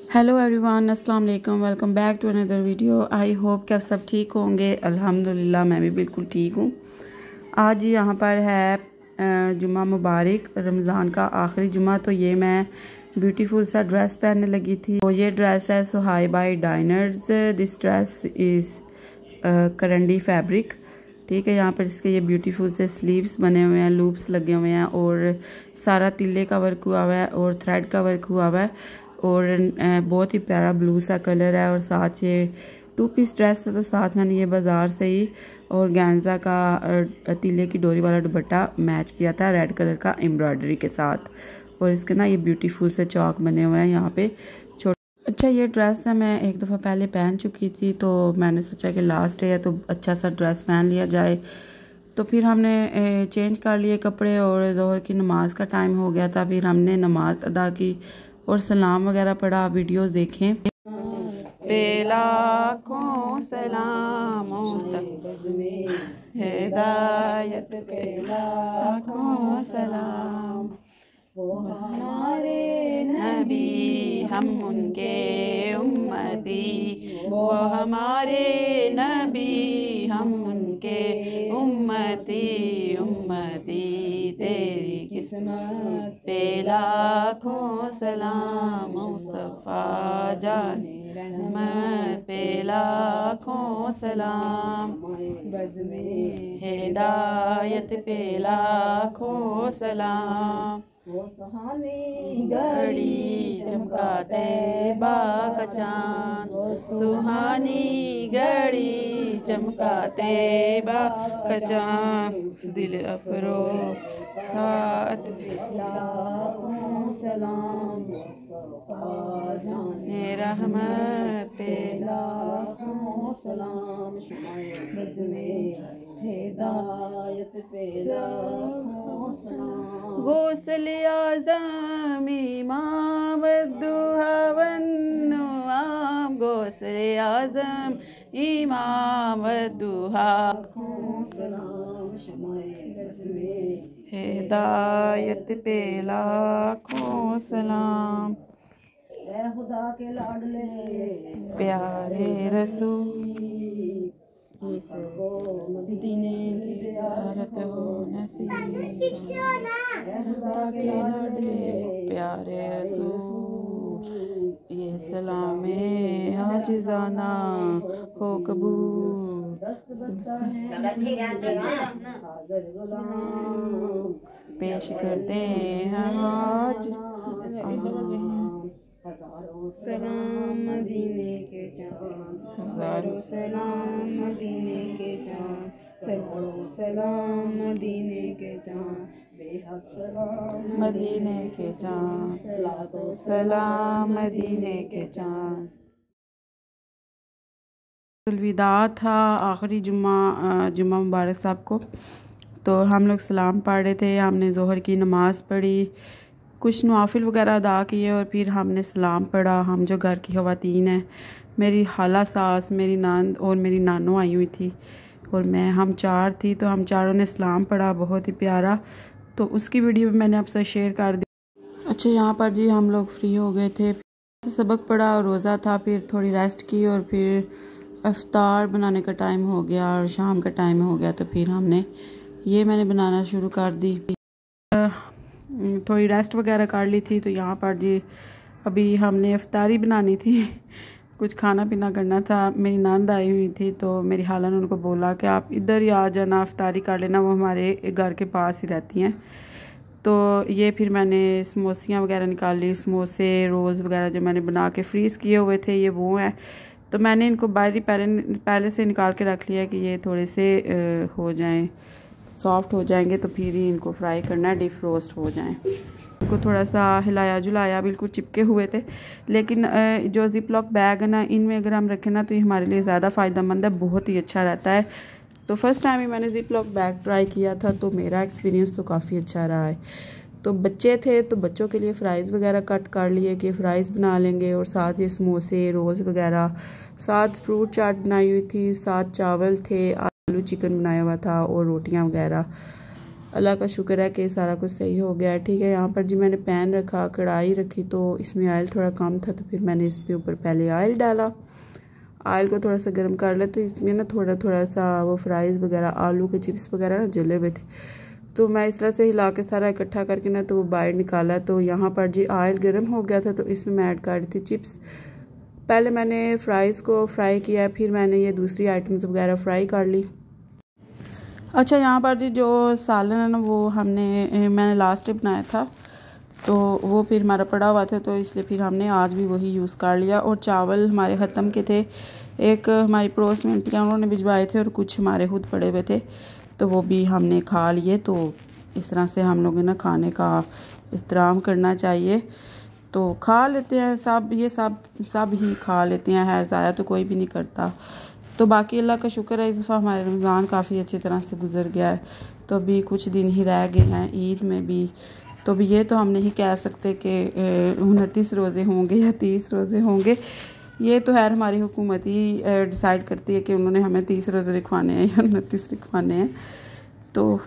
Hello everyone, अस्सलाम वालेकुम। Welcome back to another video. I hope कि आप सब ठीक होंगे। अल्हम्दुलिल्लाह मैं भी बिल्कुल ठीक हूँ। आज यहाँ पर है जुम्मा मुबारक, रमज़ान का आखिरी जुम्मा। तो ये मैं ब्यूटीफुल सा ड्रेस पहनने लगी थी। तो ये ड्रेस है सुहाइबाई डाइनर्स। दिस ड्रेस इज़ करंडी फैब्रिक। ठीक है, यहाँ पर इसके ये ब्यूटीफुल से स्लीव्स बने हुए हैं, लूप्स लगे हुए हैं और सारा तिल्ले का वर्क हुआ हुआ है और थ्रेड का वर्क हुआ हुआ है और बहुत ही प्यारा ब्लू सा कलर है। और साथ ये 2 पीस ड्रेस था, तो साथ मैंने ये बाज़ार से ही और गेंजा का तिल्ले की डोरी वाला दुपट्टा मैच किया था रेड कलर का एम्ब्रॉयडरी के साथ। और इसके ना ये ब्यूटीफुल से चौक बने हुए हैं यहाँ पे छोटे। अच्छा, ये ड्रेस है मैं एक दफ़ा पहले पहन चुकी थी, तो मैंने सोचा कि लास्ट है तो अच्छा सा ड्रेस पहन लिया जाए। तो फिर हमने चेंज कर लिए कपड़े और ज़ोहर की नमाज का टाइम हो गया था। फिर हमने नमाज अदा की और सलाम वगैरह पढ़ा। वीडियोस देखें। लाखों सलाम हिदायत पे लाखों सलाम, वो हमारे नबी हम उनके उम्मती, वो हमारे नबी हम उनके उम्मती, उम्मती तेरी किस्मत पे लाखों सलाम, मुस्तफ़ा जाने रहमत पे लाखों सलाम, बज़्मे हिदायत पे लाखों सलाम, वो सुहानी घड़ी चमकाते बाग चांद, वो सुहानी घड़ी चमकाते बाग चांद, दिल अफरो साथ लाखों सलाम, मुस्तफ़ा जाने रहमत पे लाखों सलाम, बज़्मे हिदायत पे लाखों सलाम, गौसल आज़म इमाम दुहा वन्नुआम, गौसल आज़म इमाम दुहा हिदायत पे लाखों सलाम, खुदा के लाडले प्यारे रसूल, मदीने की ज़ियारत हो नसीब, खुदा के लाडले प्यारे रसूल, ये सलामे आजिज़ाना हो कबूल, पेश करते हैं आज हज़ारों सलाम मदीने के चाँद, हज़ारों सलाम मदीने के चाँद, सैकड़ों सलाम मदीने के चाँद, बेहद सलाम मदीने के चाँद, सलातो सलाम मदीने के चाँद। अलविदा था आखिरी जुम्मा मुबारक साहब को। तो हम लोग सलाम पढ़ रहे थे, हमने ज़ोहर की नमाज़ पढ़ी, कुछ नवाफिल वगैरह अदा किए और फिर हमने सलाम पढ़ा। हम जो घर की ख़वातीन हैं, मेरी खाला सास, मेरी नान और मेरी नानो आई हुई थी और हम 4 थी, तो हम चारों ने सलाम पढ़ा, बहुत ही प्यारा। तो उसकी वीडियो मैंने आपसे शेयर कर दी। अच्छा, यहाँ पर जी हम लोग फ्री हो गए थे, सबक पढ़ा और रोज़ा था, फिर थोड़ी रेस्ट की और फिर इफ्तार बनाने का टाइम हो गया और शाम का टाइम हो गया। तो फिर मैंने बनाना शुरू कर दी। थोड़ी रेस्ट वगैरह कर ली थी। तो यहाँ पर जी अभी हमने इफ्तारी बनानी थी, कुछ खाना पीना करना था। मेरी नंद आई हुई थी, तो मेरी खाला ने उनको बोला कि आप इधर ही आ जाना, इफ्तारी कर लेना, वो हमारे घर के पास ही रहती हैं। तो ये फिर मैंने समोसियाँ वगैरह निकाल ली, समोसे रोल्स वगैरह जो मैंने बना के फ्रीज़ किए हुए थे, ये वो हैं। तो मैंने इनको बाहर ही पहले से निकाल के रख लिया कि ये थोड़े से हो जाएं, सॉफ्ट हो जाएंगे, तो फिर ही इनको फ्राई करना है, डीप रोस्ट हो जाएं। इनको थोड़ा सा हिलाया जुलाया, बिल्कुल चिपके हुए थे। लेकिन जो जिप लॉक बैग है ना, इनमें अगर हम रखें ना तो ये हमारे लिए ज़्यादा फ़ायदेमंद है, बहुत ही अच्छा रहता है। तो फर्स्ट टाइम ही मैंने जिप लॉक बैग ट्राई किया था, तो मेरा एक्सपीरियंस तो काफ़ी अच्छा रहा है। तो बच्चे थे, तो बच्चों के लिए फ़्राइज़ वगैरह कट कर लिए कि फ़्राइज़ बना लेंगे, और साथ ये समोसे रोल्स वगैरह, साथ फ्रूट चाट बनाई हुई थी, साथ चावल थे, आलू चिकन बनाया हुआ था और रोटियां वगैरह। अल्लाह का शुक्र है कि सारा कुछ सही हो गया है। ठीक है, यहाँ पर जी मैंने पैन रखा, कढ़ाई रखी, तो इसमें ऑयल थोड़ा कम था तो फिर मैंने इसके ऊपर पहले ऑयल डाला। ऑयल को थोड़ा सा गर्म कर ले तो इसमें ना थोड़ा थोड़ा सा वो फ्राइज़ वगैरह, आलू के चिप्स वगैरह ना जले हुए थे, तो मैं इस तरह से हिला के सारा इकट्ठा करके ना तो वो बाहर निकाला। तो यहाँ पर जी ऑयल गर्म हो गया था तो इसमें मैं ऐड कर रही थी चिप्स। पहले मैंने फ्राइज़ को फ्राई किया, फिर मैंने ये दूसरी आइटम्स वगैरह फ्राई कर ली। अच्छा, यहाँ पर जी जो सालन है ना वो मैंने लास्ट डे बनाया था, तो वो फिर हमारा पड़ा हुआ था, तो इसलिए फिर हमने आज भी वही यूज़ कर लिया। और चावल हमारे ख़त्म के थे, एक हमारी पड़ोस में आंटियाँ उन्होंने भिजवाए थे और कुछ हमारे खुद पड़े हुए थे, तो वो भी हमने खा लिए। तो इस तरह से हम लोगों ने खाने का एहतराम करना चाहिए, तो खा लेते हैं सब, ये सब ही खा लेते हैं, खैर ज़ाया तो कोई भी नहीं करता। तो बाकी अल्लाह का शुक्र है इस दफ़ा हमारे रमज़ान काफ़ी अच्छी तरह से गुज़र गया है। तो अभी कुछ दिन ही रह गए हैं ईद में भी, तो भी ये तो हम नहीं कह सकते कि 29 रोज़े होंगे या 30 रोज़े होंगे। ये तो खैर हमारी हुकूमत ही डिसाइड करती है कि उन्होंने हमें 30 रोज़े रखवाने हैं या 29 रखवाने हैं। तो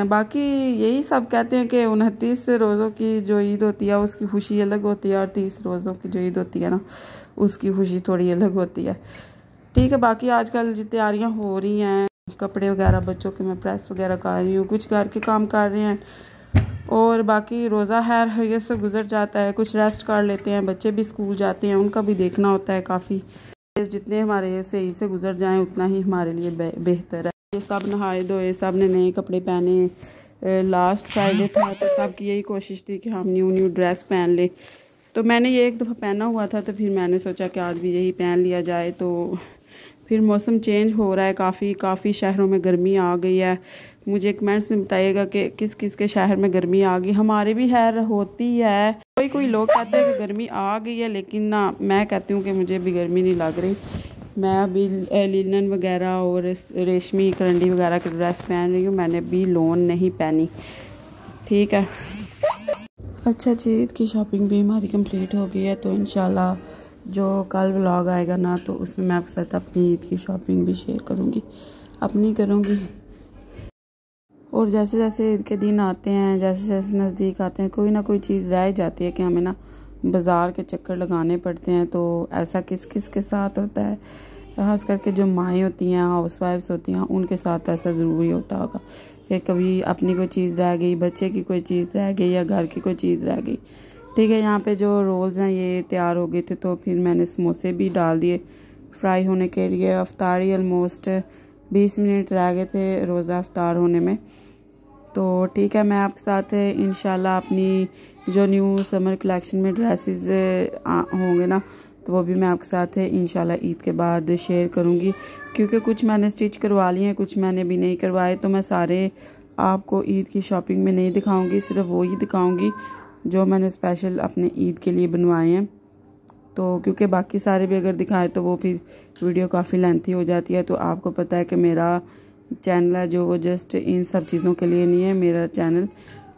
बाकी यही सब कहते हैं कि 29 रोज़ों की जो ईद होती है उसकी खुशी अलग होती है, और 30 रोज़ों की जो ईद होती है ना उसकी खुशी थोड़ी अलग होती है। ठीक है, बाकी आजकल जो तैयारियां हो रही हैं, कपड़े वगैरह बच्चों के मैं प्रेस वगैरह कर रही हूँ, कुछ घर के काम कर रहे हैं, और बाकी रोज़ा खैर हरियत से गुजर जाता है, कुछ रेस्ट कर लेते हैं, बच्चे भी स्कूल जाते हैं, उनका भी देखना होता है काफ़ी। जितने हमारे सही से गुजर जाएं उतना ही हमारे लिए बेहतर है। ये सब नहाए धोए, सब ने नए कपड़े पहने। लास्ट फ्राइडे था तो सब की यही कोशिश थी कि हम न्यू ड्रेस पहन ले, तो मैंने ये एक दफ़ा पहना हुआ था, तो फिर मैंने सोचा कि आज भी यही पहन लिया जाए। तो फिर मौसम चेंज हो रहा है, काफ़ी शहरों में गर्मी आ गई है। मुझे कमेंट्स में बताइएगा कि किस किस के शहर में गर्मी आ गई। हमारे भी खैर होती है, कोई लोग कहते हैं कि गर्मी आ गई है, लेकिन ना मैं कहती हूँ कि मुझे भी गर्मी नहीं लग रही। मैं अभी लिनन वगैरह और रेशमी करंडी वगैरह की ड्रेस पहन रही हूँ, मैंने अभी लोन नहीं पहनी। ठीक है, अच्छा जी, ईद की शॉपिंग भी हमारी कंप्लीट हो गई है, तो इंशाल्लाह जो कल व्लॉग आएगा ना तो उसमें मैं आपके साथ अपनी ईद की शॉपिंग भी शेयर करूँगी, अपनी करूँगी। और जैसे जैसे ईद के दिन आते हैं, जैसे जैसे नज़दीक आते हैं, कोई ना कोई चीज़ रह जाती है कि हमें ना बाज़ार के चक्कर लगाने पड़ते हैं। तो ऐसा किस किस के साथ होता है, ख़ास करके जो माएँ होती हैं, हाउस वाइफ्स होती हैं, उनके साथ तो ऐसा ज़रूरी होता होगा कि कभी अपनी कोई चीज़ रह गई, बच्चे की कोई चीज़ रह गई या घर की कोई चीज़ रह गई। ठीक है, यहाँ पे जो रोल्स हैं ये तैयार हो गए थे, तो फिर मैंने समोसे भी डाल दिए फ्राई होने के लिए। अफ्तारी ऑलमोस्ट 20 मिनट रह गए थे रोज़ा अफ्तार होने में। तो ठीक है, मैं आपके साथ इंशाल्लाह अपनी जो न्यू समर कलेक्शन में ड्रेसेस होंगे ना तो वो भी मैं आपके साथ इंशाल्लाह ईद के बाद शेयर करूँगी, क्योंकि कुछ मैंने स्टिच करवा लिए हैं, कुछ मैंने भी नहीं करवाए। तो मैं सारे आपको ईद की शॉपिंग में नहीं दिखाऊँगी, सिर्फ वो ही दिखाऊँगी जो मैंने स्पेशल अपने ईद के लिए बनवाए हैं। तो क्योंकि बाकी सारे भी अगर दिखाए तो वो फिर वीडियो काफ़ी लेंथी हो जाती है। तो आपको पता है कि मेरा चैनल है जो वो जस्ट इन सब चीज़ों के लिए नहीं है, मेरा चैनल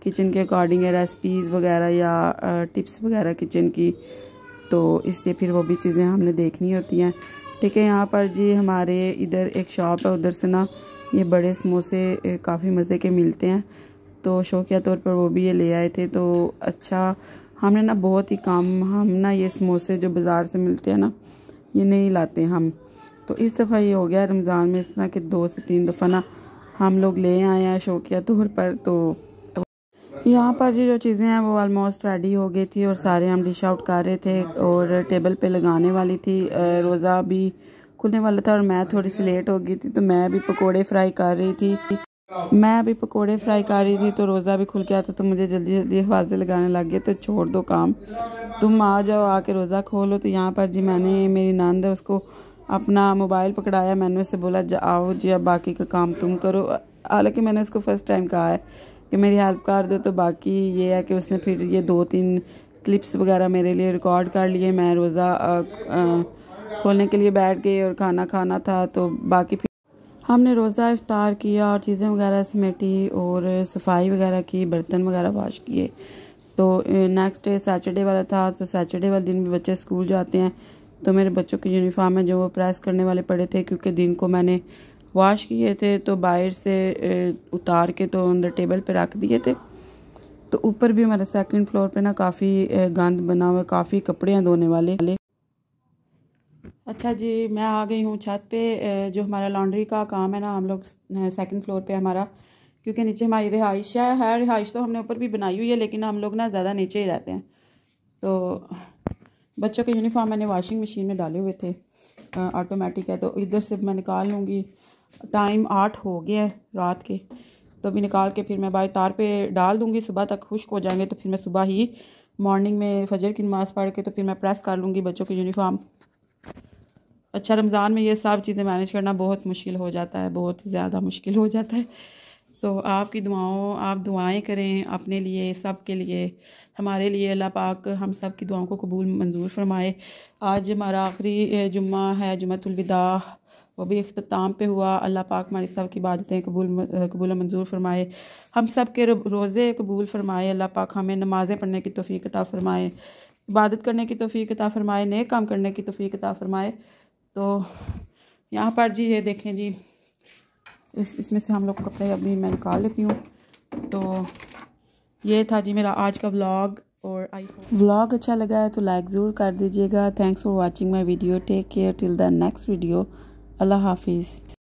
किचन के अकॉर्डिंग है, रेसिपीज़ वगैरह या टिप्स वगैरह किचन की, तो इसलिए फिर वो भी चीज़ें हमने देखनी होती हैं। ठीक है, यहाँ पर जी हमारे इधर एक शॉप है, उधर से ना ये बड़े समोसे काफ़ी मज़े के मिलते हैं, तो शौकिया तौर पर वो भी ये ले आए थे। तो अच्छा, हमने ना बहुत ही कम, हम ना ये समोसे जो बाज़ार से मिलते हैं ना ये नहीं लाते हम। तो इस दफ़ा ये हो गया रमज़ान में इस तरह के 2 से 3 दफ़ा ना हम लोग ले आए हैं शौकिया तौर पर। तो यहाँ पर जी जो चीज़ें हैं वो ऑलमोस्ट रेडी हो गई थी और सारे हम डिश आउट कर रहे थे और टेबल पे लगाने वाली थी। रोज़ा भी खुलने वाला था और मैं थोड़ी सी लेट हो गई थी, तो मैं भी पकोड़े फ्राई कर रही थी। तो रोज़ा भी खुल गया था, तो मुझे जल्दी जल्दी आवाज़ें लगाने लग गए, तो छोड़ दो काम, तुम आ जाओ, आके रोज़ा खोलो। तो यहाँ पर जी मैंने, मेरी नंद है, उसको अपना मोबाइल पकड़ाया, मैंने उससे बोला आओ जी अब बाकी का काम तुम करो। हालांकि मैंने उसको फ़र्स्ट टाइम कहा है कि मेरी हेल्प कर दो, तो बाकी ये है कि उसने फिर ये 2-3 क्लिप्स वगैरह मेरे लिए रिकॉर्ड कर लिए। मैं रोज़ा खोलने के लिए बैठ गई और खाना खाना था, तो बाकी फिर हमने रोज़ा इफ्तार किया और चीज़ें वगैरह समेटी और सफाई वगैरह की, बर्तन वगैरह वॉश किए। तो नेक्स्ट डे सैटरडे वाला था, तो सैटरडे वाले दिन भी बच्चे स्कूल जाते हैं, तो मेरे बच्चों की यूनिफॉर्म है जो वो प्रेस करने वाले पड़े थे, क्योंकि दिन को मैंने वॉश किए थे तो बाहर से उतार के तो अंदर टेबल पे रख दिए थे। तो ऊपर भी हमारे सेकंड फ्लोर पे ना काफ़ी गंद बना हुआ है, काफ़ी कपड़े हैं धोने वाले। अच्छा जी, मैं आ गई हूँ छत पे। जो हमारा लॉन्ड्री का काम है ना, हम लोग सेकंड फ्लोर पे हमारा, क्योंकि नीचे हमारी रिहाइश है। रिहाइश तो हमने ऊपर भी बनाई हुई है, लेकिन हम लोग ना ज़्यादा नीचे ही रहते हैं। तो बच्चों के यूनिफॉर्म मैंने वॉशिंग मशीन में डाले हुए थे, ऑटोमेटिक है, तो इधर से मैं निकाल लूँगी। टाइम 8 हो गया है रात के, तो अभी निकाल के फिर मैं बाहर तार पे डाल दूँगी। सुबह तक खुश्क हो जाएंगे तो फिर मैं सुबह ही मॉर्निंग में फजर की नमाज़ पढ़ के तो फिर मैं प्रेस कर लूँगी बच्चों के यूनिफॉर्म। अच्छा, रमज़ान में ये सब चीज़ें मैनेज करना बहुत मुश्किल हो जाता है, बहुत ज़्यादा मुश्किल हो जाता है। तो आपकी दुआओं, आप दुआएं करें अपने लिए, सब के लिए, हमारे लिए। अल्लाह पाक हम सब की दुआओं को कबूल मंजूर फरमाए। आज हमारा आखिरी जुम्मा है, जुम्मतुल विदा, वो भी इख्तिताम पे हुआ। अल्लाह पाक हमारी सब की इबादतें कबूल मंजूर फरमाए, हम सब के रोज़े कबूल फरमाए। अल्लाह पाक हमें नमाज़ें पढ़ने की तौफीक अता फरमाए, इबादत करने की तौफीक अता फरमाए, नेक काम करने की तौफीक अता फरमाए। तो यहाँ पर जी ये देखें जी, इसमें से हम लोग कपड़े अभी मैं निकाल लेती हूँ। तो ये था जी मेरा आज का व्लॉग, और आई व्लॉग अच्छा लगा है तो लाइक ज़रूर कर दीजिएगा। Thanks for watching my video. Take care till the next video. अल्लाह हाफिज़।